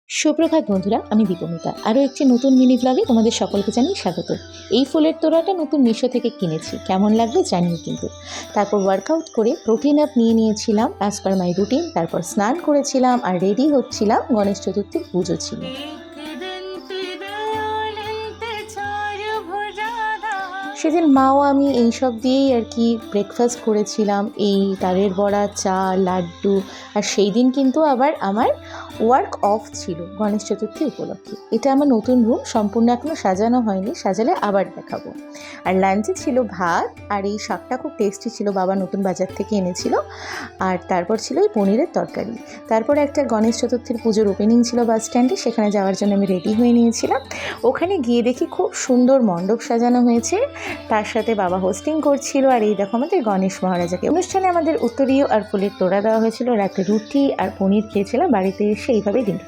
সুপ্রভাত বন্ধুরা, আমি দীপমিতা। আরও একটি নতুন মিনি ব্লগে তোমাদের সকলকে জানিয়ে স্বাগত। এই ফুলের তোড়াটা নতুন মিশো থেকে কিনেছি, কেমন লাগবে জানিও কিন্তু। তারপর ওয়ার্কআউট করে প্রোটিন আপ নিয়ে নিয়েছিলাম অ্যাজ পার মাই রুটিন। তারপর স্নান করেছিলাম আর রেডি হচ্ছিলাম, গণেশ চতুর্থীর পুজো ছিল। সেদিন মাও আমি এইসব দিয়েই আর কি ব্রেকফাস্ট করেছিলাম, এই তালের বড়া, চা, লাড্ডু। আর সেই দিন কিন্তু আবার আমার ওয়ার্ক অফ ছিল গণেশ চতুর্থী উপলক্ষে। এটা আমার নতুন রুম, সম্পূর্ণ এখনও সাজানো হয়নি, সাজালে আবার দেখাবো। আর লাঞ্চে ছিল ভাত, আর এই শাকটা খুব টেস্টি ছিল, বাবা নতুন বাজার থেকে এনেছিল। আর তারপর ছিল এই পনিরের তরকারি। তারপর একটা গণেশ চতুর্থীর পুজোর ওপেনিং ছিল বাস স্ট্যান্ডে, সেখানে যাওয়ার জন্য আমি রেডি হয়ে নিয়েছিলাম। ওখানে গিয়ে দেখি খুব সুন্দর মণ্ডপ সাজানো হয়েছে, তার সাথে বাবা হোস্টিং করছিল। আর এই দেখো আমাদের গণেশ মহারাজাকে। অনুষ্ঠানে আমাদের উত্তরীয় আর ফুলের তোড়া দেওয়া হয়েছিল, রাতে রুটি আর পনির খেয়েছিলাম বাড়িতে এসে। এইভাবেই দিন